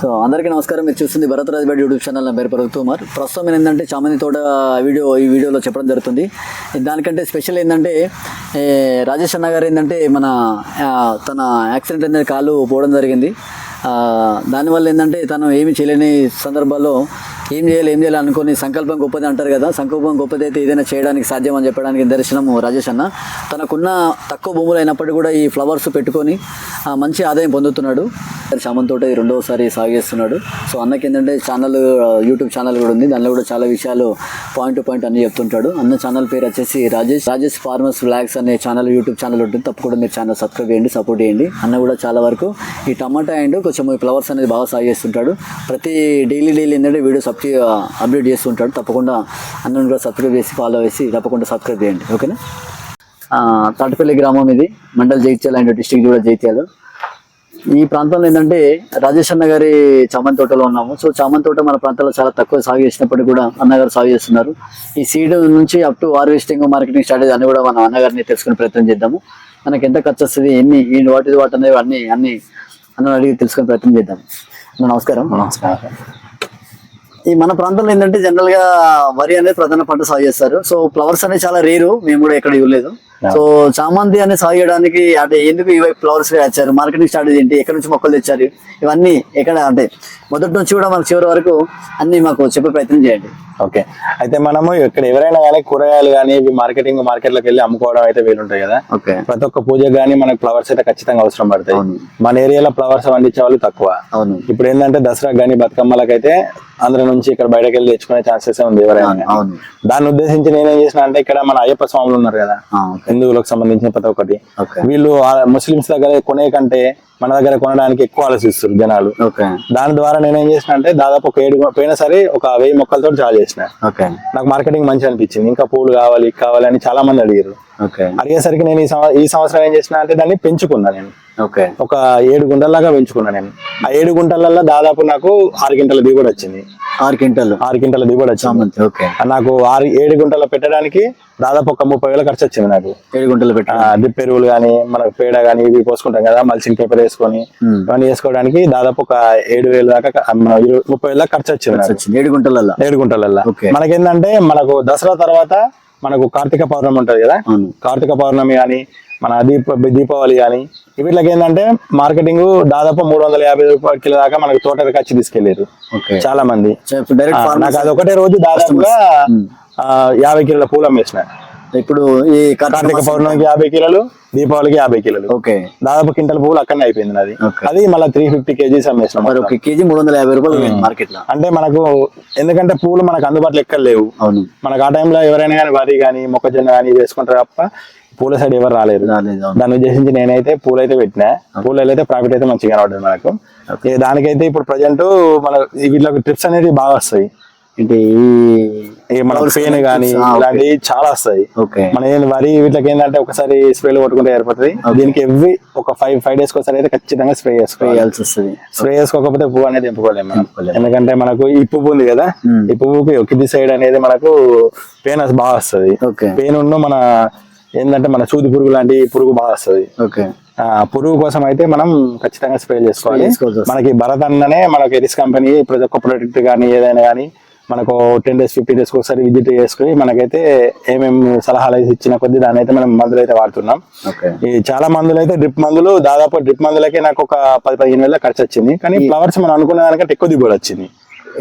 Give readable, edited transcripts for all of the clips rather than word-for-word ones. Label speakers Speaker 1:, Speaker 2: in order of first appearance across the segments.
Speaker 1: So అందరికీ నమస్కారం. మీరు చూస్తుంది భరత్ రాజ్బేడ్ యూట్యూబ్ ఛానల్. నా పేరు పర్వత్ కుమార్. ప్రస్తుతం ఏంటంటే చామంతి తోట ఈ వీడియోలో చెప్పడం జరుగుతుంది. దానికంటే స్పెషల్ ఏంటంటే రాజేష్ అన్న గారు ఏంటంటే తన యాక్సిడెంట్ అనేది కాలు పోవడం జరిగింది. దానివల్ల ఏంటంటే తను ఏమి చేయలేని సందర్భాల్లో ఏం చేయాలి అనుకుని సంకల్పం గొప్పది అంటారు కదా, సంకల్పం గొప్పది అయితే ఏదైనా చేయడానికి సాధ్యం అని చెప్పడానికి దర్శనం రాజేష్ అన్న. తనకున్న తక్కువ భూములు అయినప్పటికీ కూడా ఈ ఫ్లవర్స్ పెట్టుకొని మంచి ఆదాయం పొందుతున్నాడు. చామంతి తోట రెండవసారి సాగు చేస్తున్నాడు. సో అన్నకి ఏంటంటే యూట్యూబ్ ఛానల్ కూడా ఉంది. దానిలో కూడా చాలా విషయాలు పాయింట్ టు పాయింట్ అన్ని చెప్తుంటాడు. అన్న ఛానల్ పేరు వచ్చేసి రాజేష్ ఫార్మర్స్ వ్లాగ్స్ అనే యూట్యూబ్ ఛానల్ ఉంటుంది. తప్పకుండా మీరు ఛానల్ సబ్స్క్రైబ్ చేయండి, సపోర్ట్ చేయండి. అన్న కూడా చాలా వరకు ఈ టమాటా అండ్ కొంచెం ఈ ఫ్లవర్స్ అనేది బాగా సాగు చేస్తుంటాడు. ప్రతి డైలీ ఏంటంటే వీడియోస్ అప్డేట్ చేస్తుంటాడు. తప్పకుండా అన్నను కూడా సబ్స్క్రైబ్ చేసి ఫాలో చేసి తప్పకుండా సబ్స్క్రైబ్ చేయండి. ఓకేనా. తాటిపల్లి గ్రామం ఇది, మండల్ జగిత్యాల అండ్ డిస్ట్రిక్ట్ కూడా జగిత్యాల. ఈ ప్రాంతంలో ఏంటంటే రాజేష్ అన్న గారి చామంతి తోటలో ఉన్నాము. సో చామంతి తోట మన ప్రాంతంలో చాలా తక్కువ సాగు చేసినప్పటికీ కూడా అన్నగారు సాగు చేస్తున్నారు. ఈ సీడ్ నుంచి up to harvesting, marketing strategy అని కూడా మనం అన్నగారిని తెలుసుకునే ప్రయత్నం చేద్దాము. మనకి ఎంత ఖర్చు వస్తుంది, వాటి అనేవి అన్ని అన్న అడిగి తెలుసుకునే ప్రయత్నం చేద్దాం. నమస్కారం. ఈ మన ప్రాంతంలో ఏంటంటే జనరల్ గా వరి అనేది ప్రధాన పంట సాగు చేస్తారు. సో ఫ్లవర్స్ అనేది చాలా రేరు, మేము కూడా ఎక్కడ ఇవ్వలేదు. సో చామంతి అనేది సాగు చేయడానికి అంటే ఎందుకు ఈ వైపు ఫ్లవర్స్ వచ్చారు, మార్కెటింగ్ స్ట్రాటజీ ఏంటి, ఎక్కడి నుంచి మొక్కలు తెచ్చారు, ఇవన్నీ ఎక్కడ అంటే మొదటి నుంచి కూడా మనకు చివరి వరకు అన్ని మాకు చెప్పే ప్రయత్నం చేయండి.
Speaker 2: ఓకే, అయితే మనము ఇక్కడ ఎవరైనా కానీ కూరగాయలు కానీ మార్కెట్లోకి వెళ్ళి అమ్ముకోవడం అయితే వీలుంటాయి కదా. ప్రతి ఒక్క పూజ కానీ మనకు ఫ్లవర్స్ అయితే ఖచ్చితంగా అవసరం పడతాయి. మన ఏరియాలో ఫ్లవర్స్ పండించే వాళ్ళు తక్కువ. ఇప్పుడు ఏంటంటే దసరా కానీ బతుకమ్మలకైతే ఆంధ్ర నుంచి ఇక్కడ బయటకు వెళ్ళి తెచ్చుకునే ఛాన్సెస్ ఉంది ఎవరైనా. దాన్ని ఉద్దేశించి నేనేం చేసిన అంటే ఇక్కడ మన అయ్యప్ప స్వాములు ఉన్నారు కదా, హిందువులకు సంబంధించిన ప్రతి ఒక్కటి, వీళ్ళు ముస్లిమ్స్ దగ్గర కొనే కంటే మన దగ్గర కొనడానికి ఎక్కువ ఆలోచిస్తారు జనాలు. దాని ద్వారా నేనేం చేసిన అంటే దాదాపు ఒక 7 పోయినా సరే ఒక 1000 మొక్కలతో చాలు చేసిన. నాకు మార్కెటింగ్ మంచిగా అనిపించింది. ఇంకా పూలు కావాలి అని చాలా మంది అడిగారు. అడిగేసరికి నేను ఈ సంవత్సరం ఏం చేసిన అంటే దాన్ని పెంచుకున్నా. నేను ఒక 7 గుంటల్లాగా పెంచుకున్నా. నేను ఆ 7 గుంటలలో దాదాపు నాకు 6 క్వింటాల దిగుబడి వచ్చింది. 6 క్వింటాల దిగుబడి వచ్చింది. నాకు 7 గుంటలు పెట్టడానికి దాదాపు ఒక 30,000 ఖర్చు వచ్చింది నాకు. 7 గుంటలు పెట్ట డ్రిప్ ఎరువులు కానీ మనకు పేడ కానీ ఇవి పోసుకుంటాం కదా, మల్చింగ్ పేపర్ వేసుకొని ఇవన్నీ వేసుకోవడానికి దాదాపు ఒక 7,000 దాకా 30,000 దాకా ఖర్చు వచ్చింది 7 గుంటలల్లో. మనకేంటంటే మనకు దసరా తర్వాత మనకు కార్తీక పౌర్ణమి ఉంటది కదా, కార్తీక పౌర్ణమి కానీ మన దీపావళి కానీ వీటికి ఏంటంటే మార్కెటింగ్ దాదాపు 350 రూపాయల కిలో దాకా మనకు తోట ఖర్చు తీసుకెళ్లారు చాలా మంది. నాకు అది ఒకటే రోజు దాదాపుగా 50 కిలోల పూలు అమ్మేసిన. ఇప్పుడు ఈ కార్తీక పౌర్ణమికి 50 కిలోలు, దీపావళికి 50 కిలోలు, దాదాపు క్వింటల్ పూలు అక్కడనే అయిపోయింది నాది. అది మళ్ళీ 350 కేజీస్ అమ్మేసిన. ఒక కేజీ 350 రూపాయలు మార్కెట్ లో. అంటే మనకు ఎందుకంటే పూలు మనకు అందుబాటులో ఎక్కడ లేవు. మనకు ఆ టైంలో ఎవరైనా కానీ వరి కానీ మొక్కజొన్న కానీ వేసుకుంటారు తప్ప పూల సైడ్ ఎవరు రాలేరు. దాన్ని ఉద్దేశించి నేనైతే పూలు అయితే పెట్టినా. పూలు అయితే ప్రాఫిట్ అయితే మంచిగా కనబడుతుంది మనకు. దానికైతే ఇప్పుడు ప్రజెంట్ మన వీటిలోకి ట్రిప్స్ అనేది బాగా వస్తాయి. మన పెయిన్ కానీ ఇలాంటివి చాలా వస్తాయి. మన వరి వీటికి ఏంటంటే ఒకసారి స్ప్రేలు కొట్టుకుంటే సరిపోతుంది. దీనికి ఎవ్రీ ఒక 5 days ఒకసారి అయితే ఖచ్చితంగా స్ప్రే చేసుకోవాల్సి వస్తుంది. స్ప్రే చేసుకోకపోతే పువ్వు అనేది తెంపుకోలేము మనం. ఎందుకంటే మనకు ఈ పువ్వు ఉంది కదా, ఈ పువ్వుకి కింది సైడ్ అనేది మనకు పెయిన్ బాగా వస్తుంది. పెయిన్ మన ఏంటంటే మన సూది పురుగు లాంటి పురుగు బాగా వస్తుంది. పురుగు కోసం అయితే మనం ఖచ్చితంగా స్ప్రే చేసుకోవాలి. మనకి భరత్ అన్ననే మనకి ఎరిస్ కంపెనీ ప్రతి ఒక్క ప్రొడక్ట్ కానీ ఏదైనా కానీ మనకు 10 days 15 days ఒకసారి విజిట్ చేసుకుని మనకైతే ఏమేమి సలహాలు ఇచ్చిన కొద్ది దాని అయితే మనం మందులు అయితే వాడుతున్నాం. ఈ చాలా మందులు అయితే డ్రిప్ మందులు దాదాపు డ్రిప్ మందులకే నాకు ఒక 10-15 వేల ఖర్చు వచ్చింది. కానీ ఫ్లవర్స్ మనం అనుకున్న దానికంటే ఎక్కువ దిగుబడి వచ్చింది.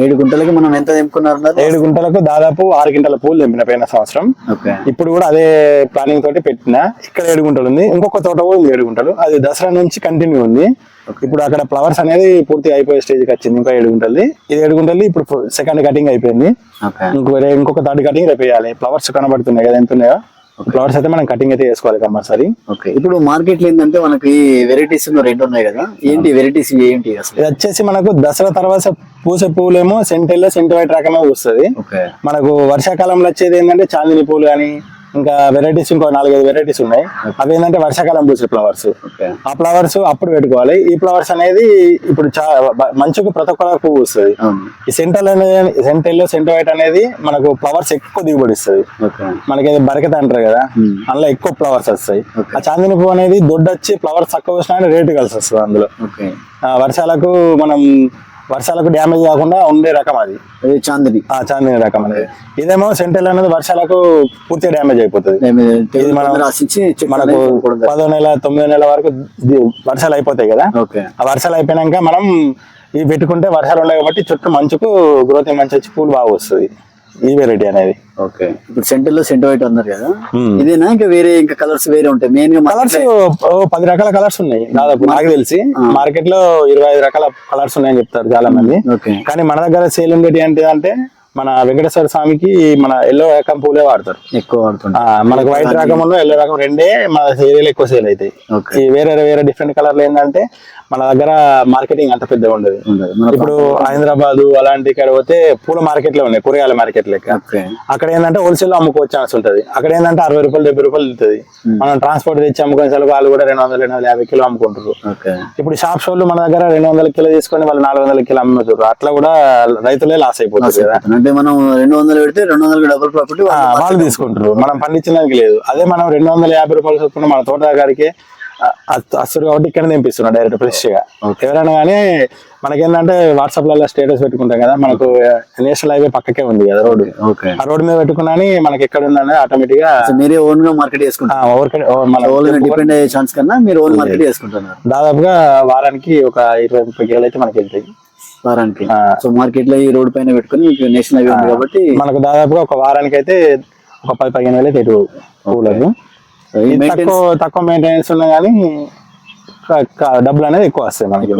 Speaker 1: 7 గుంటలకి మనం ఎంత తెంపుకున్నారు?
Speaker 2: 7 గుంటలకు దాదాపు 6 క్వింటాల పూలు తెంపిన పోయిన సంవత్సరం. ఇప్పుడు కూడా అదే ప్లానింగ్ తోటి పెట్టిన. ఇక్కడ 7 గుంటలు ఉంది, ఇంకొక తోట కూడా ఉంది 7 గుంటలు. అది దసరా నుంచి కంటిన్యూ ఉంది. ఇప్పుడు అక్కడ ఫ్లవర్స్ అనేది పూర్తి అయిపోయే స్టేజ్కి వచ్చింది. ఇంకా 7 గుంటలది. ఇది 7 గుంటలది ఇప్పుడు సెకండ్ కటింగ్ అయిపోయింది. ఇంకొక థర్డ్ కటింగ్ రేపు వేయాలి. ఫ్లవర్స్ కనబడుతున్నాయి కదా, ఎంత ఉన్నాయో ఫ్లవర్స్ అయితే మనం కటింగ్ అయితే చేసుకోవాలి కంపల్సరీ.
Speaker 1: ఇప్పుడు మార్కెట్ లో ఏంటంటే మనకి వెరైటీస్ 2 ఉన్నాయి కదా, ఏంటి వెరైటీస్ ఏంటి అసలు?
Speaker 2: ఇది వచ్చేసి మనకు దసరా తర్వాత పూసే పూలేమో సెంట్ వైట్ రకమే పూస్తుంది. మనకు వర్షాకాలంలో వచ్చేది ఏంటంటే చాందిని పూలు కానీ ఇంకా వెరైటీస్ ఇంకో 4-5 వెరైటీస్ ఉన్నాయి. అవి ఏంటంటే వర్షాకాలం పూసే ఫ్లవర్స్. ఆ ఫ్లవర్స్ అప్పుడు పెట్టుకోవాలి. ఈ ఫ్లవర్స్ అనేది ఇప్పుడు మంచుకు ప్రతి ఒక్క పువ్వు వస్తుంది. ఈ సెంట్ వైట్ అనేది మనకు ఫ్లవర్స్ ఎక్కువ దిగుబడి ఇస్తుంది. మనకి బరకత అంటారు కదా, అందులో ఎక్కువ ఫ్లవర్స్ వస్తాయి. ఆ చాందిని పువ్వు అనేది దొడ్డొచ్చి ఫ్లవర్స్ తక్కువ వచ్చినా రేటు కలిసి వస్తుంది. అందులో వర్షాలకు మనం వర్షాలకు డ్యామేజ్ కాకుండా ఉండే రకం అది.
Speaker 1: అది చాందిని.
Speaker 2: చాందిని రకం అనేది. ఇదేమో సెంటెల్ అనేది వర్షాలకు పూర్తిగా డ్యామేజ్ అయిపోతుంది. ఇది మనం మనకు 10వ నెల 9వ నెల వరకు వర్షాలు అయిపోతాయి కదా. ఆ వర్షాలు అయిపోయినాక మనం ఇవి పెట్టుకుంటే వర్షాలు ఉన్నాయి కాబట్టి చుట్టూ మంచుకు గ్రోతింగ్ మంచి వచ్చి పూలు బాగా వస్తుంది ఈ వెరైటీ అనేది.
Speaker 1: ఓకే, ఇప్పుడు సెంటర్ లో సెంటర్ వైట్ అన్నారు కదా, ఇదేనా ఇంకా వేరే ఇంకా కలర్స్ వేరే ఉంటాయి? మెయిన్ గా
Speaker 2: కలర్స్ 10 రకాల కలర్స్ ఉన్నాయి దాదాపు నాకు తెలిసి. మార్కెట్ లో 25 రకాల కలర్స్ ఉన్నాయని చెప్తారు చాలా మంది. కానీ మన దగ్గర సేల్ ఉండేది ఏంటంటే మన వెంకటేశ్వర స్వామికి మన ఎల్లో రకం పూలే వాడతారు, ఎక్కువ వాడుతుంటారు. మనకు వైట్ రకం ఎల్లో రకం రెండే మన ఏరియాలో ఎక్కువ సేల్ అవుతాయి. ఈ వేరే వేరే డిఫరెంట్ కలర్లు ఏంటంటే మన దగ్గర మార్కెటింగ్ అంత పెద్దగా ఉండదు. ఇప్పుడు హైదరాబాద్ అలాంటి ఇక్కడ పోతే పూల మార్కెట్ లో ఉన్నాయి, కూరగాయల మార్కెట్ లెక్క. అక్కడ ఏంటంటే హోల్సేల్ లో అమ్ముకోవచ్చు ఛాన్స్ ఉంటుంది. అక్కడ ఏంటంటే 60 రూపాయలు 70 రూపాయలు వెళ్తుంది. మనం ట్రాన్స్పోర్ట్ తెచ్చి అమ్ముకునే సార్ వాళ్ళు కూడా 200-250 కిలో అమ్ముకుంటారు. ఇప్పుడు షాప్స్ వాళ్ళు మన దగ్గర 200 కిలో తీసుకొని వాళ్ళు 400 కిలో అమ్ముతారు. అట్లా కూడా రైతులే లాస్ అయిపోతుంది కదా.
Speaker 1: అంటే మనం 200 పెడితే 200 డబుల్ ప్రాఫిట్
Speaker 2: వాళ్ళు తీసుకుంటారు, మనం పండించడానికి లేదు. అదే మనం 250 రూపాయలు చొప్పున మన తోటగారికి అసలు కాబట్టి ఇక్కడ తెంపిస్తున్నా డైరెక్ట్ ఫ్రెష్ గా. ఎవరైనా కానీ మనకేంటంటే వాట్సాప్ లలో స్టేటస్ పెట్టుకుంటాం కదా, మనకు నేషనల్ హైవే పక్కకే ఉంది కదా రోడ్డు. ఆ రోడ్డు మీద పెట్టుకున్నా మనకి ఎక్కడ ఉందనేది ఆటోమేటిక్ గా
Speaker 1: మీరే ఓన్ గా మార్కెట్ చేసుకుంటారు. డిపెండ్ అయ్యే ఛాన్స్ కన్నా మీరు ఓన్ మార్కెట్ చేసుకుంటున్నారు.
Speaker 2: దాదాపుగా వారానికి ఒక 20-30 కిలోలు అయితే మనకి వెళ్తాయి
Speaker 1: వారానికి. సో మార్కెట్ లో ఈ రోడ్ పైన పెట్టుకుని నేషనల్ హైవే ఉంది కాబట్టి
Speaker 2: మనకు దాదాపుగా ఒక వారానికి అయితే ఒక 10-15 వేలు అయితే పూలకు. తక్కువ మెయింటెనెన్స్ ఉన్నా కానీ డబ్బులు అనేది ఎక్కువ వస్తాయి మనకి.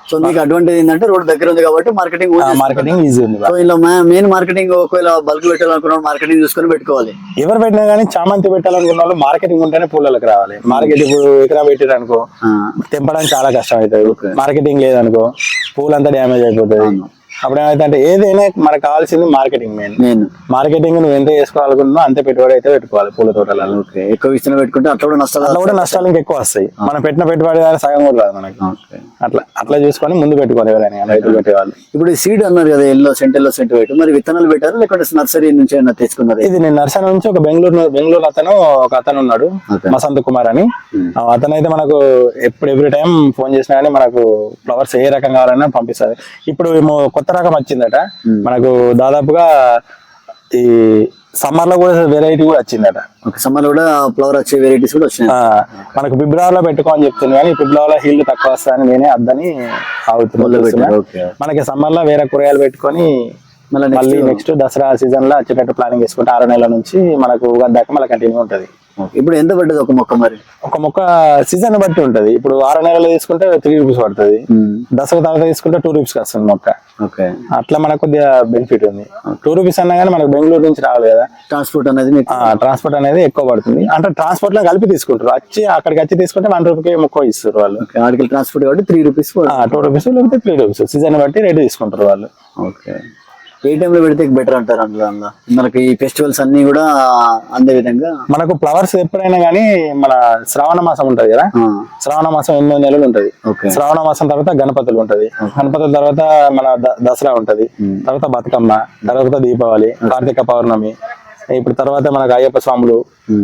Speaker 1: సో మీకు అడ్వాంటేజ్ ఏంటంటే రోడ్ దగ్గర ఉంది కాబట్టి
Speaker 2: మార్కెటింగ్ ఈజీ ఉంది.
Speaker 1: సో ఇలా మెయిన్ మార్కెటింగ్ ఒకవేళ బల్క్ పెట్టాలనుకున్న మార్కెటింగ్ చూసుకొని పెట్టుకోవాలి.
Speaker 2: ఎవరు పెట్టినా కానీ చామంతి పెట్టాలనుకున్న వాళ్ళు మార్కెటింగ్ ఉంటేనే పూలకి రావాలి. మార్కెట్ ఇప్పుడు ఎకరా పెట్టారు అనుకో తెంపడానికి చాలా కష్టం అవుతుంది. మార్కెటింగ్ లేదనుకో పూలంతా డ్యామేజ్ అయిపోతుంది. అప్పుడు ఏమైతే ఏదైనా మనకు కావాల్సింది మార్కెటింగ్. మెయిన్ మార్కెటింగ్ నువ్వు ఎంత చేసుకోవాలనుకుంటున్నావు అంతే పెట్టుబడి అయితే పెట్టుకోవాలి పూల తోటలలో.
Speaker 1: ఎక్కువ విస్తరణ పెట్టుకుంటే అట్లా కూడా
Speaker 2: నష్టాలు ఇంకా ఎక్కువ వస్తాయి. మనం పెట్టిన పెట్టుబడి సగం కూడా రాదు మనకి. అట్లా చూసుకొని ముందు పెట్టుకోవాలి ఎవరైనా రైతులు పెట్టేవాళ్ళు.
Speaker 1: ఇప్పుడు సీడ్ అన్నారు కదా ఎల్లో సెంటర్ వైట్, మరి విత్తనాలు పెట్టారు లేకుంటే నర్సరీ నుంచి ఏమైనా తెచ్చుకున్నారు?
Speaker 2: ఇది నేను నర్సరీ నుంచి ఒక బెంగళూరు అతను ఉన్నాడు వసంత్ కుమార్ అని. అతను అయితే మనకు ఎవ్రీ టైం ఫోన్ చేసినా కానీ మనకు ఫ్లవర్స్ ఏ రకం కావాలన్నా పంపిస్తారు. ఇప్పుడు కొత్త రకం వచ్చిందట మనకు, దాదాపుగా ఈ సమ్మర్ లో కూడా వెరైటీ కూడా వచ్చిందట.
Speaker 1: సమ్మర్ లో కూడా ఫ్లవర్ వచ్చే వెరైటీస్ కూడా వచ్చినాయి.
Speaker 2: మనకు ఫిబ్రవరిలో పెట్టుకోని చెప్తుంది కానీ ఫిబ్రవరిలో హీల్డ్ తక్కువ వస్తాయని నేనే అద్దని ఆగుతున్నా. మనకి సమ్మర్ లో వేరే కూరగాయలు పెట్టుకొని మళ్ళీ నెక్స్ట్ దసరా సీజన్ లో వచ్చేటట్టు ప్లానింగ్ చేసుకుంటే 6 నెలల నుంచి మనకు ఉగాది దాకా మళ్ళీ కంటిన్యూ ఉంటది.
Speaker 1: ఇప్పుడు ఎంత పడ్డది ఒక మొక్క? మరి
Speaker 2: ఒక మొక్క సీజన్ బట్టి ఉంటది. ఇప్పుడు 6 నెలలు తీసుకుంటే 3 రూపీస్ పడుతుంది. దసరా తర్వాత తీసుకుంటే 2 రూపీస్ వస్తుంది మొక్క. అట్లా మనకు కొద్దిగా బెనిఫిట్ ఉంది. 2 రూపీస్ అన్నా కానీ మనకు బెంగళూరు నుంచి రావాలి కదా. ట్రాన్స్పోర్ట్ అనేది ఎక్కువ పడుతుంది. అంటే ట్రాన్స్పోర్ట్ లో కలిపి తీసుకుంటారు. అక్కడికి వచ్చి తీసుకుంటే 1 రూపీ మొక్క ఇస్తారు వాళ్ళు.
Speaker 1: ఆడికి ట్రాన్స్పోర్ట్ కాబట్టి 3 రూపీస్
Speaker 2: 2 రూపీస్ లేకపోతే 3 రూపీస్ సీజన్ బట్టి రేటు తీసుకుంటారు వాళ్ళు.
Speaker 1: ఏ టైంలో పెడితే బెటర్ అంటారు? అందులో మనకి ఫెస్టివల్స్ అన్ని కూడా అందే విధంగా
Speaker 2: మనకు ఫ్లవర్స్ ఎప్పుడైనా కానీ మన శ్రావణ మాసం ఉంటది కదా, శ్రావణ మాసం 8 నెలలు ఉంటది. శ్రావణ మాసం తర్వాత గణపతులు ఉంటది, గణపతుల తర్వాత మన దసరా ఉంటది, తర్వాత బతుకమ్మ, తర్వాత దీపావళి, కార్తీక పౌర్ణమి, ఇప్పుడు తర్వాత మనకు అయ్యప్ప స్వాములు,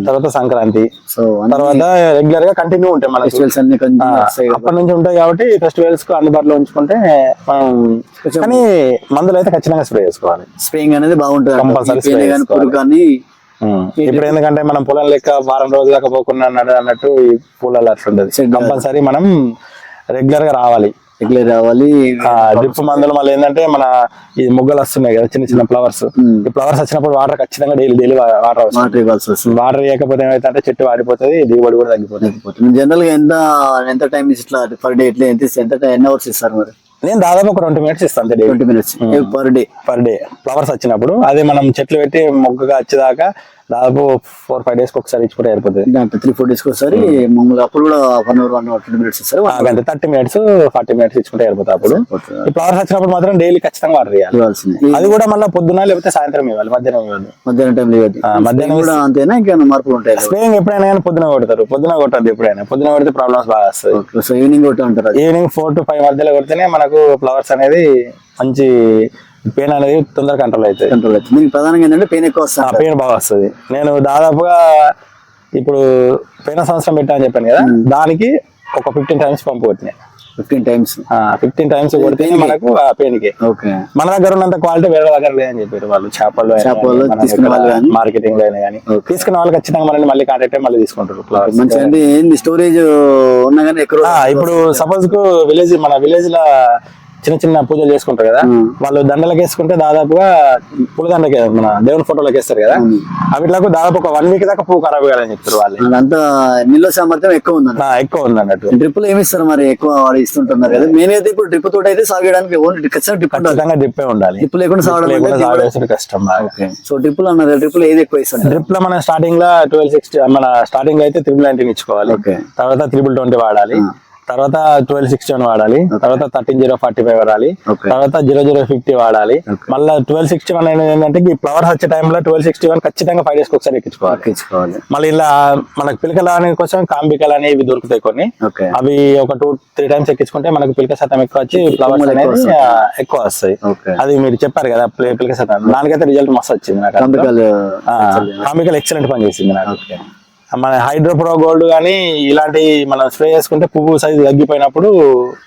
Speaker 2: తర్వాత సంక్రాంతి, తర్వాత రెగ్యులర్ గా కంటిన్యూ ఉంటాయి మన ఫెస్టివల్స్ అన్ని అప్పటి నుంచి ఉంటాయి. కాబట్టి ఫెస్టివల్స్ కు అందుబాటులో ఉంచుకుంటే మనం, కానీ మందులు అయితే ఖచ్చితంగా స్ప్రే చేసుకోవాలి.
Speaker 1: స్ప్రేయింగ్ అనేది బాగుంటుంది కంపల్సరీ.
Speaker 2: ఇప్పుడు ఎందుకంటే మనం పొలం లెక్క వారం రోజుల దాకా పోకుండా అన్నట్టు ఈ పూలలో అట్లుంటది. కంపల్సరీ మనం రెగ్యులర్ గా రావాలి. డ్రిప్ మందులు మళ్ళీ ఏంటంటే మన ఈ మొగ్గలు వస్తున్నాయి కదా చిన్న చిన్న ఫ్లవర్స్, ఈ ఫ్లవర్స్ వచ్చినప్పుడు వాటర్ ఖచ్చితంగా డైలీ వాటర్ ఇవ్వాల్సి వస్తుంది. వాటర్ ఇవ్వకపోతే ఏమైతే చెట్టు వాడిపోతుంది, దిగుబడి కూడా తగ్గిపోతుంది.
Speaker 1: జనరల్ గా ఎంత టైం ఇట్లా పర్ డే ఎట్లా ఎన్ని అవర్స్ ఇస్తారు? మరి
Speaker 2: నేను దాదాపు ఒక 20 మినిట్స్ ఇస్తాను.
Speaker 1: 20 మినిట్స్
Speaker 2: పర్ డే ఫ్లవర్స్ వచ్చినప్పుడు. అదే మనం చెట్లు పెట్టి మొగ్గగా వచ్చేదాకా దాదాపు 4-5 డేస్ ఒకసారి ఇచ్చుకుంటే అయిపోతుంది.
Speaker 1: 3-4 డేస్ ఒకసారి మామూలుగా అప్పుడు కూడా 1 hour 20 మినిట్స్ ఇస్తారు.
Speaker 2: 30 మినిట్స్ 40 మినిట్స్ ఇచ్చుకుంటే అయిపోతుంది. అప్పుడు ఈ ఫ్లవర్స్ వచ్చినప్పుడు మాత్రం డైలీ ఖచ్చితంగా వాటర్ ఇవ్వాలి. అది కూడా మళ్ళీ పొద్దున లేకపోతే సాయంత్రం ఇవ్వాలి, మధ్యాహ్నం ఇవ్వాలి.
Speaker 1: మధ్యాహ్నం కూడా అంతేనా ఇంకేమైనా మార్పులు ఉంటాయి?
Speaker 2: స్ప్రేయింగ్ ఎప్పుడైనా కానీ పొద్దున కొడతారు, పొద్దున కొట్టద్దు ఎప్పుడైనా. పొద్దున కొడితే ప్రాబ్లమ్స్ బాగా వస్తాయి.
Speaker 1: సో ఈవినింగ్ కొట్టే ఉంటారు.
Speaker 2: ఈవినింగ్ 4 to 5 మధ్యలో కొడితేనే మనకు ఫ్లవర్స్ అనేది మంచి పెయిన్ అనేది తొందరగా కంట్రోల్ అవుతుంది.
Speaker 1: ప్రధానంగా ఏంటంటే పెయిన్ ఎక్కువ వస్తుంది,
Speaker 2: పెయిన్ బాగా వస్తుంది. నేను దాదాపుగా ఇప్పుడు పోయిన సంవత్సరం పెట్టా అని చెప్పాను కదా, దానికి ఒక 15 times పంపు కొట్టినాయి.
Speaker 1: 15 times
Speaker 2: 15 times కొడితే మనకు ఆ పెయిన్కి.
Speaker 1: ఓకే.
Speaker 2: మన దగ్గర ఉన్నంత క్వాలిటీ వేరే దగ్గర లేదని చెప్పారు వాళ్ళు. చేపల్లో
Speaker 1: తీసుకునే వాళ్ళు కానీ,
Speaker 2: మార్కెటింగ్ లో అయినా కానీ తీసుకున్న వాళ్ళు ఖచ్చితంగా మనల్ని మళ్ళీ కాంటాక్ట్ మళ్ళీ తీసుకుంటారు ఫ్లవర్స్.
Speaker 1: మంచిగా అంటే ఏంది స్టోరేజ్ ఉన్నా కానీ ఎక్కడ
Speaker 2: ఇప్పుడు సపోజ్ కు మన విలేజ్ లో చిన్న చిన్న పూజలు చేసుకుంటారు కదా, వాళ్ళు దండలకు వేసుకుంటే దాదాపుగా పూలదండకి మన దేవుని ఫోటోలకు వేస్తారు కదా, అవిట్లకు దాదాపు ఒక 1 week దాకా పువ్వు ఖరాబ్ కాదని చెప్తారు వాళ్ళు.
Speaker 1: అంతా నిల్వ సామర్థ్యం ఎక్కువ ఉంది,
Speaker 2: ఎక్కువ ఉంది అన్నట్టు.
Speaker 1: డ్రిప్పులు ఏమి ఇస్తారు మరి ఎక్కువ వాడు ఇస్తుంటున్నారు కదా. మెయిన్ అయితే ఇప్పుడు డ్రిప్ తోటి అయితే సాగడానికి ఓన్లీ ఖచ్చితంగా
Speaker 2: డ్రిప్పే ఉండాలి.
Speaker 1: డ్రిప్ లేకుండా సాగడం
Speaker 2: కష్టం.
Speaker 1: సో డ్రిప్పులు అన్నారు, డ్రిప్పులు ఏది ఎక్కువ ఇస్తారు?
Speaker 2: డ్రిప్ లో మన స్టార్టింగ్ లో 1260 మన స్టార్టింగ్ అయితే 319 ఇచ్చుకోవాలి, తర్వాత 320 వాడాలి, తర్వాత 1261 వాడాలి, తర్వాత 13045 వాడాలి, తర్వాత 0050 వాడాలి. మళ్ళీ 1261 అనేది ఏంటంటే ఈ ఫ్లవర్స్ వచ్చే టైంలో 1261 ఖచ్చితంగా 5 days ఒకసారి ఎక్కించుకోవాలి. మళ్ళీ ఇలా మనకు పిలకల అనే కోసం కాంబికలు అనేవి దొరుకుతాయి కొన్ని, అవి ఒక 2-3 times ఎక్కించుకుంటే మనకు పిలక శాతం ఎక్కువ వచ్చి ఫ్లవర్స్ అనేది ఎక్కువ వస్తాయి. అది మీరు చెప్పారు కదా పిలక శాతం, దానికైతే రిజల్ట్ మస్తు వచ్చింది నాకు. కాంబికల్ ఎక్సలెంట్ పని చేసింది నాకు. మన హైడ్రోప్రో గోల్డ్ కానీ ఇలాంటి మనం స్ప్రే చేసుకుంటే పువ్వు సైజు తగ్గిపోయినప్పుడు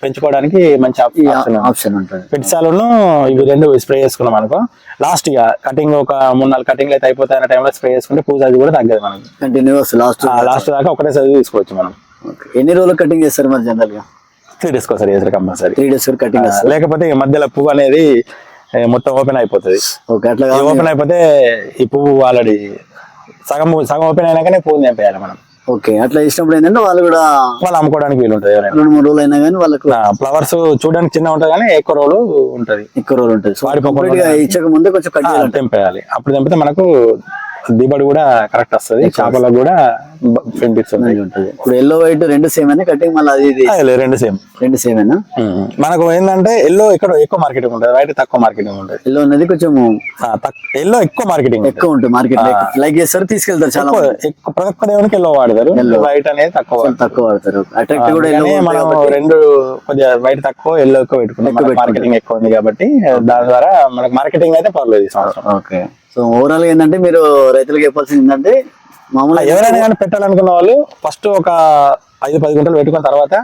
Speaker 2: పెంచుకోవడానికి మంచి ఆప్షన్ ఉంటుంది. పెట్సాలను ఇవి 2 స్ప్రే చేసుకున్నాం అనుకో, లాస్ట్ ఇక కటింగ్ ఒక 3-4 కటింగ్లు అయితే అయిపోతాయి అనే టైంలో స్ప్రే చేసుకుంటే పువ్వు సైజు కూడా తగ్గదు మనకి. కంటిన్యూస్ లాస్ట్ దాకా ఒకటే సైజు తీసుకోవచ్చు మనం.
Speaker 1: ఎన్ని రోజులు కటింగ్ చేస్తారు మరి జనరల్ గా?
Speaker 2: 3 days ఒకసారి చేస్తారు కంపల్సరీ.
Speaker 1: 3 days కటింగ్,
Speaker 2: లేకపోతే మధ్యలో పువ్వు అనేది మొత్తం ఓపెన్ అయిపోతుంది.
Speaker 1: అట్లా
Speaker 2: ఓపెన్ అయిపోతే ఈ పువ్వు ఆల్రెడీ సగం ఓపెన్ అయినాకనే పువ్వు తెంపేయాలి మనం.
Speaker 1: ఓకే. అట్లా ఇచ్చినప్పుడు ఏంటంటే వాళ్ళు
Speaker 2: అమ్ముకోవడానికి వీలు ఉంటుంది.
Speaker 1: 2-3 రోజులు అయినా కానీ వాళ్ళకు
Speaker 2: ఫ్లవర్స్ చూడడానికి చిన్న ఉంటుంది కానీ ఎక్కువ రోజులు ఉంటుంది.
Speaker 1: ఇచ్చక ముందే కొంచెం
Speaker 2: తెంపేయాలి. అప్పుడు తెంపితే మనకు దిగుబడి కూడా కరెక్ట్ వస్తుంది, చేపలకు కూడా బెనిఫిట్స్ ఉంటుంది.
Speaker 1: ఇప్పుడు ఎల్లో వైట్ 2 సేమ్ అని కటింగ్, మళ్ళీ అది
Speaker 2: 2 సేమ్ మనకు ఏంటంటే ఎల్లో ఇక్కడ ఎక్కువ మార్కెటింగ్ ఉంటుంది, వైట్ తక్కువ మార్కెటింగ్ ఉంటుంది.
Speaker 1: ఎల్లో అనేది కొంచెం
Speaker 2: ఎల్లో ఎక్కువ మార్కెటింగ్
Speaker 1: ఎక్కువ ఉంటుంది, మార్కెట్ లైక్ చేస్తారు, తీసుకెళ్తారు చాలా
Speaker 2: ప్రతి ఒక్క దేవునికి ఎల్లో వాడతారు, వైట్ అనేది తక్కువ వాడతారు. అట్రాక్ట్ కూడా మనం 2 కొద్దిగా వైట్ తక్కువ ఎల్లో ఎక్కువ పెట్టుకుంటాం, మార్కెటింగ్ ఎక్కువ ఉంది కాబట్టి దాని ద్వారా మనకు మార్కెటింగ్ అయితే పర్లేదు ఈ సంవత్సరం.
Speaker 1: ఓకే. సో ఓవరాల్ గా ఏంటంటే మీరు రైతులకు చెప్పాల్సింది ఏంటంటే, మామూలుగా
Speaker 2: ఎవరైనా కానీ పెట్టాలనుకున్న వాళ్ళు ఫస్ట్ ఒక 5-10 గుంటలు పెట్టుకున్న తర్వాత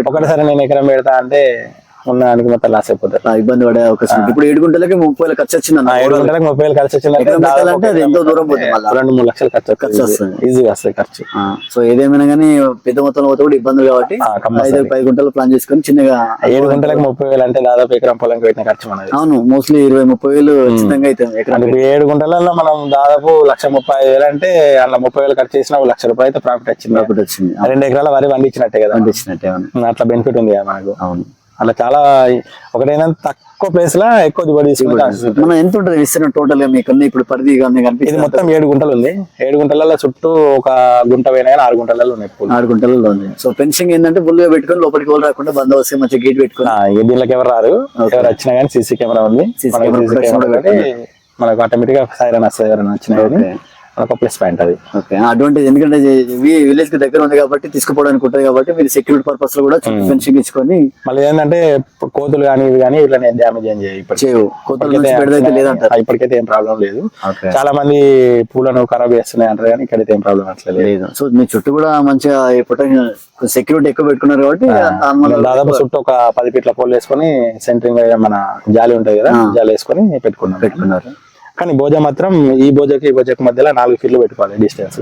Speaker 2: ఒకటిసారి నేను ఎకరం పెడతా అంటే ఉన్నదానికి మొత్తం లాస్ అయిపోతారు,
Speaker 1: ఇబ్బంది పడే అవకాశం. ఇప్పుడు 7 గుంటలకి 30,000 ఖర్చు వచ్చింది,
Speaker 2: 7 గుంటలకు 30,000 ఖర్చు వచ్చిందంటే
Speaker 1: అది ఎంతో దూరం పోతుంది,
Speaker 2: 2-3 లక్షలు ఖర్చు వస్తుంది, ఈజీగా వస్తుంది ఖర్చు.
Speaker 1: సో ఏదేమైనా కానీ పెద్ద మొత్తంలో పోతే కూడా ఇబ్బంది కాబట్టి 5-10 గుంటలు ప్లాన్ చేసుకొని చిన్నగా
Speaker 2: 7 గుంటలకు 30,000 అంటే దాదాపు ఎకరం పొలంకి పెట్టిన ఖర్చు మనది.
Speaker 1: అవును, మోస్ట్లీ 20-30,000 ఖచ్చితంగా అయితే.
Speaker 2: 7 గుంటలలో మనం దాదాపు 1,35,000 అంటే అలా 30,000 ఖర్చు చేసిన ₹1,00,000 అయితే ప్రాఫిట్ వచ్చింది. 2 ఎకరాల వరి పండించినట్టే కదా, అట్లా బెనిఫిట్ ఉంది కదా మనకు. అవును, అలా చాలా ఒకటైనా తక్కువ ప్లేస్ లా ఎక్కువ దిగుబడి తీసుకుంటాం.
Speaker 1: మనం ఎంత ఉంటుంది విస్తీర్ణం టోటల్ గా మీకు ఇప్పుడు పరిధి?
Speaker 2: ఇది మొత్తం 7 గుంటలు ఉంది. 7 గుంటలలో చుట్టూ ఒక గుంట పోయినా 6 గుంటలలో ఉన్నాయి, 6
Speaker 1: గుంటలలో ఉంది. సో ఫెన్సింగ్ ఏంటంటే ఫుల్ గా పెట్టుకొని లోపలికి వాళ్ళు రాకుండా బందోబస్తు మంచిగా గేట్ పెట్టుకుని,
Speaker 2: దీనికి ఎవరు రారు, ఎవరు వచ్చినా కానీ సీసీ కెమెరా ఉంది, మనకు ఆటోమేటిక్ గా సైరన్ వస్తుంది ఎవరైనా వచ్చినా. ఒక ప్లస్ పాయింట్ అది.
Speaker 1: అడ్వాంటేజ్, ఎందుకంటే విలేజ్ కి దగ్గర ఉంది కాబట్టి తీసుకుపోవడానికి ఉంటుంది కాబట్టి మీరు సెక్యూరిటీ పర్పస్ లో కూడా ఫెన్సింగ్ ఇచ్చుకొని.
Speaker 2: మళ్ళీ ఏంటంటే కోతులు కానీ ఇవి కానీ ఇట్లా డ్యామేజ్ ఏం చేయవు, ఇప్పటికైతే ఏం ప్రాబ్లం లేదు. చాలా మంది పూలను ఖరాబ్ చేస్తున్నాయి అంటారు కానీ ఇక్కడైతే ఏం ప్రాబ్లం అట్లేదు.
Speaker 1: సో మీ చుట్టూ కూడా మంచిగా సెక్యూరిటీ ఎక్కువ పెట్టుకున్నారు కాబట్టి
Speaker 2: దాదాపు చుట్టూ ఒక 10 ఫీట్ల పోల్ వేసుకొని సెంటరింగ్ మన జాలి ఉంటది కదా, జాలి వేసుకొని పెట్టుకున్నారు. కానీ బోజ మాత్రం ఈ బోజకి మధ్యలో 4 ఫీట్లు పెట్టుకోవాలి డిస్టెన్స్.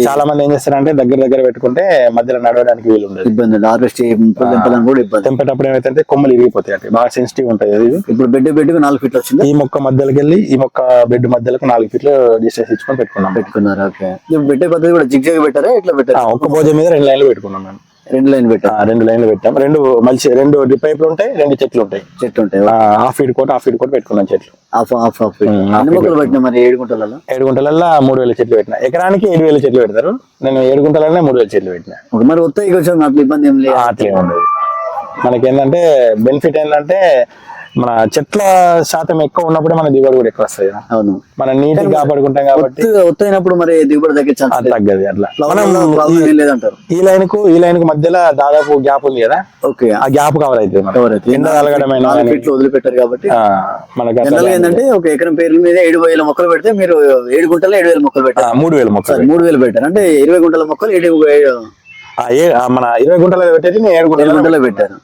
Speaker 2: చాలా మంది ఏం చేస్తారంటే దగ్గర పెట్టుకుంటే మధ్యలో నడవడానికి వీలు ఉండదు,
Speaker 1: ఇబ్బంది.
Speaker 2: తెంపేటప్పుడు ఏమైతే కొమ్మలు ఇరిగిపోతాయి, అంటే బాగా సెన్సిటివ్ ఉంటాయి.
Speaker 1: ఇప్పుడు బెడ్ 4 ఫీట్లు వచ్చింది.
Speaker 2: ఈ మొక్క మధ్యలోకి వెళ్ళి ఈ మొక్క బెడ్ మధ్యలోకి 4 ఫీట్లు డిస్టెన్స్ ఇచ్చుకొని
Speaker 1: పెట్టుకున్నారు. బెడ్ పద్ధతి కూడా జిగ్జాగ్ పెట్టారా, ఇట్లా పెట్టారా?
Speaker 2: ఒక్క బోజ మీద 2 లైన్లు పెట్టుకున్నాం మేము.
Speaker 1: 2 లైన్లు పెట్టాం.
Speaker 2: 2 లైన్లు పెట్టాం. 2 డ్రిప్ పైపులు ఉంటాయి, 2 చెట్లు ఉంటాయి. హాఫ్ ఫీట్ కోట్ పెట్టుకున్నాం చెట్లు.
Speaker 1: మొక్కలు పెట్టినా మరి 7 గుంటలలో
Speaker 2: 3,000 చెట్లు పెట్టినా. ఎకరానికి 7,000 చెట్లు పెడతారు, నేను 7 గుంటలనే 3,000 చెట్లు పెట్టినా.
Speaker 1: మరి వస్తాయి కొంచెం అట్లా ఇబ్బంది ఏం లేదు,
Speaker 2: అట్లే ఉండదు. మనకి ఏంటంటే బెనిఫిట్ ఏంటంటే మన చెట్ల శాతం ఎక్కువ ఉన్నప్పుడే మన దిగుబడి కూడా ఎక్కువ వస్తాయి. అవును, మనం నీట్ గా కాపాడుకుంటాం కాబట్టి.
Speaker 1: ఒత్తైనప్పుడు మరి దిగుబడి
Speaker 2: తగ్గదు. అట్లా
Speaker 1: లేదంటారు.
Speaker 2: ఈ లైన్ కు మధ్యలో దాదాపు గ్యాప్ ఉంది కదా, ఓకే, ఆ గ్యాప్ కవర్ అవుతుంది. ఎండ తగలడమైనా
Speaker 1: వదిలిపెట్టారు కాబట్టి
Speaker 2: మనకి
Speaker 1: ఏంటంటే ఒక ఎకరం పేర్ల మీద 7,000 మొక్కలు పెడితే మీరు 7 గుంటల్లో 7,000 మొక్కలు పెట్టారు.
Speaker 2: 3,000 మొక్కలు
Speaker 1: 3,000 పెట్టారు అంటే 20 గుంటల మొక్కలు
Speaker 2: మన 20 గుంటలు పెట్టేది 7 గుంటలు
Speaker 1: గుంటలో పెట్టారు.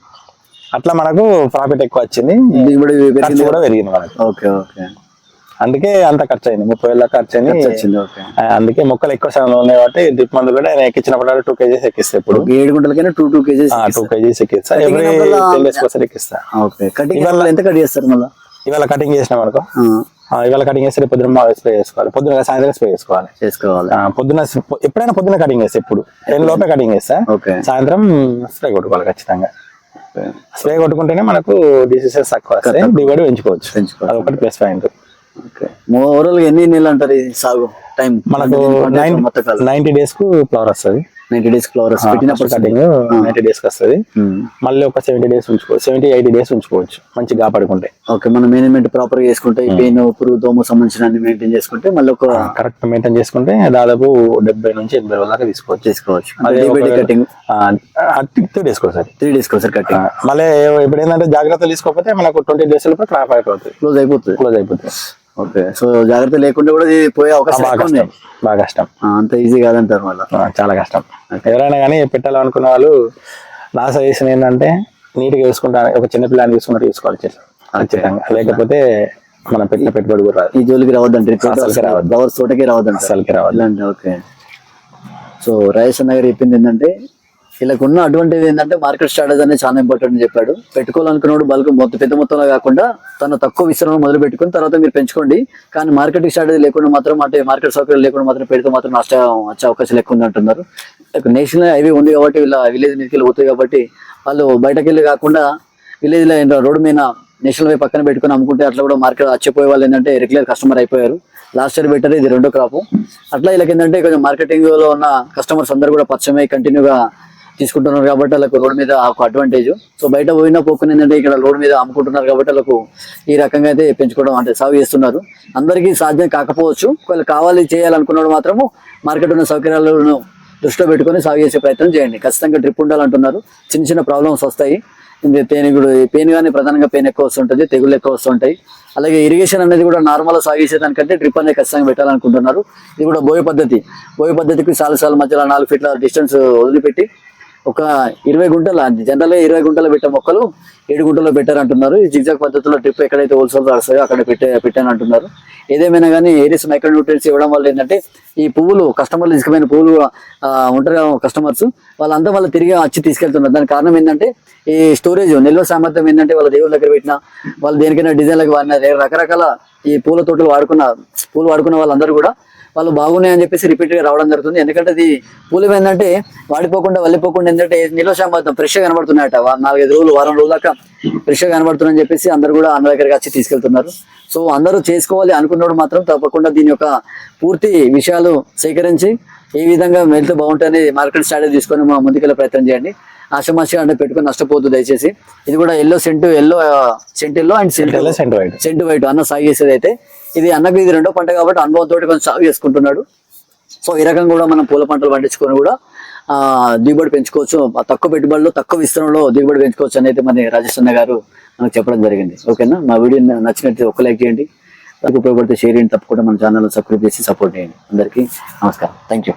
Speaker 2: అట్లా మనకు ప్రాఫిట్ ఎక్కువ వచ్చింది,
Speaker 1: దిగుబడి
Speaker 2: ఖర్చు కూడా పెరిగింది మనకు.
Speaker 1: Okay okay.
Speaker 2: అందుకే అంత ఖర్చు అయింది, 30,000 ఖర్చు అయింది.
Speaker 1: వచ్చింది. ఓకే.
Speaker 2: అందుకే మొక్కలు ఎక్కువ సమయంలో ఉన్నాయి కాబట్టి డ్రిప్ మందు కూడా నేను ఎక్కించినప్పుడు 2 kgs ఎక్కిస్తా. ఇప్పుడు
Speaker 1: 7 గుంటలకైనా 2 kgs
Speaker 2: 2 kgs ఎక్కిస్తా. ఎవ్రీ 10 days ఒకసారి ఎక్కిస్తా.
Speaker 1: ఓకే. కటింగ్ ఎంత కట్ చేస్తారు మళ్ళీ?
Speaker 2: ఇవాళ కటింగ్ చేసినాం అనుకో, ఇవాళ కటింగ్ చేస్తే పొద్దున స్ప్రే చేసుకోవాలి, పొద్దున సాయంత్రం స్ప్రే చేసుకోవాలి. పొద్దున ఎప్పుడైనా పొద్దున కటింగ్ చేస్తే, ఇప్పుడు 10 లోపే కటింగ్ చేస్తా, సాయంత్రం స్ప్రే కొట్టుకోవాలి ఖచ్చితంగా. స్ప్రే కొట్టుకుంటేనే మనకు డిసీజెస్ తక్కువ వస్తాయి, దిగుబడి పెంచుకోవచ్చు. అదొకటి ప్లస్ పాయింట్.
Speaker 1: ఓవరాల్ ఎన్ని నెలలు అంటారు ఈ సాగు టైం? మనకు
Speaker 2: 90 days కు ఫ్లవర్ వస్తుంది.
Speaker 1: 90 days ఫ్లవర్స్
Speaker 2: పెట్టినప్పుడు కటింగ్ 90 days కి వస్తుంది. మళ్ళీ ఒక 70 days ఉంచుకోవచ్చు, 70-80 days ఉంచుకోవచ్చు మంచిగా కాపాడుకుంటే.
Speaker 1: ఓకే. మనం మేనేజ్మెంట్ ప్రాపర్ గా చేసుకుంటే, పెయిన్ పురుగు దోమ సంబంధించిన మెయింటైన్ చేసుకుంటే, మళ్ళీ ఒక కరెక్ట్
Speaker 2: మెయింటైన్ చేసుకుంటే దాదాపు 70 నుంచి 80 రోజుల దాకా తీసుకోవచ్చు.
Speaker 1: కటింగ్
Speaker 2: 3 days ఒకసారి
Speaker 1: 3 days ఒకసారి కటింగ్.
Speaker 2: మళ్ళీ ఇప్పుడు ఏంటంటే జాగ్రత్తలు తీసుకోకపోతే మనకు 20 days లోపు క్రాప్ అయిపోతుంది, క్లోజ్ అయిపోతుంది.
Speaker 1: ఓకే. సో జాగ్రత్త లేకుండా కూడా పోయే అవకాశం
Speaker 2: బాగా కష్టం.
Speaker 1: అంత ఈజీ కాదంటారు మళ్ళీ,
Speaker 2: చాలా కష్టం. ఎవరైనా కానీ పెట్టాలనుకున్న వాళ్ళు నా సజెషన్ ఏంటంటే నీట్గా చూసుకుంటా, ఒక చిన్న పిల్లని చూసుకున్నట్టు చూసుకోవాలి ఖచ్చితంగా. లేకపోతే మనం పెట్టిన పెట్టుబడి కూడా రాదు.
Speaker 1: ఈ జోలికి రావద్దంటే, ఫ్లవర్స్ తోటకి రావద్దంటే,
Speaker 2: అసలుకి రావద్దు.
Speaker 1: ఓకే. సో రాజేష్ అన్న గారు చెప్పింది ఏంటంటే, వీళ్ళకు ఉన్న అడ్వాంటేజ్ ఏంటంటే మార్కెట్ స్ట్రాటజీ అనేది చాలా ఇంపార్టెంట్ అని చెప్పాడు. పెట్టుకోవాలనుకున్నాడు బల్క్ పెద్ద మొత్తంలో కాకుండా తన తక్కువ విస్తరణ మొదలు పెట్టుకుని తర్వాత మీరు పెంచుకోండి. కానీ మార్కెటింగ్ స్ట్రాటజీ లేకుండా మాత్రం, అంటే మార్కెట్ సౌకర్యం లేకుండా మాత్రం పెడితే మాత్రం నష్టం వచ్చే అవకాశాలు ఎక్కువ ఉంది అంటున్నారు. నేషనల్ హైవే ఉంది కాబట్టి వీళ్ళ విలేజ్ మీదకి వెళ్ళి పోతాయి కాబట్టి వాళ్ళు బయటకు వెళ్ళి కాకుండా విలేజ్ లో రోడ్డు మీద నేషనల్ హైవే పక్కన పెట్టుకుని అమ్ముకుంటే అట్లా కూడా మార్కెట్ వచ్చిపోయే వాళ్ళు ఏంటంటే రెగ్యులర్ కస్టమర్ అయిపోయారు. లాస్ట్ ఇయర్ బెటర్, ఇది 2వ క్రాప్. అట్లా వీళ్ళకి ఏంటంటే కొంచెం మార్కెటింగ్ లో ఉన్న కస్టమర్స్ అందరూ కూడా పరిచయమై కంటిన్యూగా తీసుకుంటున్నారు కాబట్టి వాళ్ళకు రోడ్ మీద ఒక అడ్వాంటేజ్. సో బయట పోయినా పోకుండా ఏంటంటే ఇక్కడ రోడ్ మీద అమ్ముకుంటున్నారు కాబట్టి వాళ్ళకు ఈ రకంగా అయితే పెంచుకోవడం అంటే సాగు చేస్తున్నారు. అందరికీ సాధ్యం కాకపోవచ్చు, ఒకవేళ కావాలి చేయాలనుకున్నాడు మాత్రము మార్కెట్ ఉన్న సౌకర్యాలను దృష్టిలో పెట్టుకొని సాగు చేసే ప్రయత్నం చేయండి. ఖచ్చితంగా డ్రిప్ ఉండాలంటున్నారు. చిన్న చిన్న ప్రాబ్లమ్స్ వస్తాయి. పెయిన్ కానీ ప్రధానంగా పెయిన్ ఎక్కువ వస్తుంటుంది, తెగులు ఎక్కువ వస్తుంటాయి. అలాగే ఇరిగేషన్ అనేది కూడా నార్మల్ సాగు చేసేదానికంటే డ్రిప్ అనేది ఖచ్చితంగా పెట్టాలనుకుంటున్నారు. ఇది కూడా బోయ పద్ధతికి సాలు మధ్యలో 4 feet డిస్టెన్స్ వదిలిపెట్టి ఒక 20 గుంటల, జనరల్గా 20 గుంటలు పెట్టే మొక్కలు 7 గుంటల్లో పెట్టారంటున్నారు. ఈ జిగ్జాగ్ పద్ధతిలో డ్రిప్ ఎక్కడైతే హోల్సేల్ వస్తాయో అక్కడ పెట్టానంటున్నారు. ఏదేమైనా కానీ ఏరియస్ మైక్రో న్యూట్రియన్స్ ఇవ్వడం వల్ల ఏంటంటే ఈ పువ్వులు కస్టమర్లు తీసుకుపోయిన పువ్వులు ఉంటారు కస్టమర్స్, వాళ్ళంతా వాళ్ళు తిరిగి వచ్చి తీసుకెళ్తున్నారు. దానికి కారణం ఏంటంటే ఈ స్టోరేజ్ నిల్వ సామర్థ్యం ఏంటంటే వాళ్ళ దేవుళ్ళ దగ్గర పెట్టినా, వాళ్ళు దేనికైనా డిజైన్లకు వాడిన రకరకాల ఈ పూల తోటలు వాడుకున్న వాళ్ళందరూ కూడా వాళ్ళు బాగున్నాయని చెప్పేసి రిపీట్ గా రావడం జరుగుతుంది. ఎందుకంటే అది పూలు ఏంటంటే వాడిపోకుండా వల్లిపోకుండా ఏంటంటే నిల్వ సామర్థ్యం ఫ్రెష్ గా కనబడుతున్నాయట. 4-5 రోజులు, వారం రోజుల దాకా ఫ్రెష్ గా కనబడుతున్నాయని చెప్పేసి అందరు కూడా అన్న దగ్గరికి వచ్చి తీసుకెళ్తున్నారు. సో అందరూ చేసుకోవాలి అనుకున్నప్పుడు మాత్రం తప్పకుండా దీని యొక్క పూర్తి విషయాలు సేకరించి ఏ విధంగా వెళ్తే బాగుంటుంది మార్కెట్ స్ట్రాటజీ తీసుకొని మా ముందుకెళ్ళే ప్రయత్నం చేయండి. ఆశమాషగా అంటే పెట్టుకుని నష్టపోద్దు దయచేసి. ఇది కూడా ఎల్లో సెంట్ ఎల్లో అండ్ సెంట్ వైట్ అన్న సాగు చేసేది అయితే ఇది అన్నకు ఇది 2వ పంట కాబట్టి అనుభవంతో కొంచెం సాగు చేసుకుంటున్నాడు. సో ఈ రకంగా కూడా మనం పూల పంటలు పండించుకొని కూడా దిగుబడి పెంచుకోవచ్చు. తక్కువ పెట్టుబడిలో తక్కువ విస్తరణలో దిగుబడి పెంచుకోవచ్చు అనేది మన రాజేష్ అన్న గారు మనకు చెప్పడం జరిగింది. ఓకేనా? మా వీడియో నచ్చినట్టు ఒక లైక్ చేయండి, ఉపయోగపడితే షేర్ చేయండి, తప్పకుండా మన ఛానల్ సబ్స్క్రైబ్ చేసి సపోర్ట్ చేయండి. అందరికీ నమస్కారం. Thank you.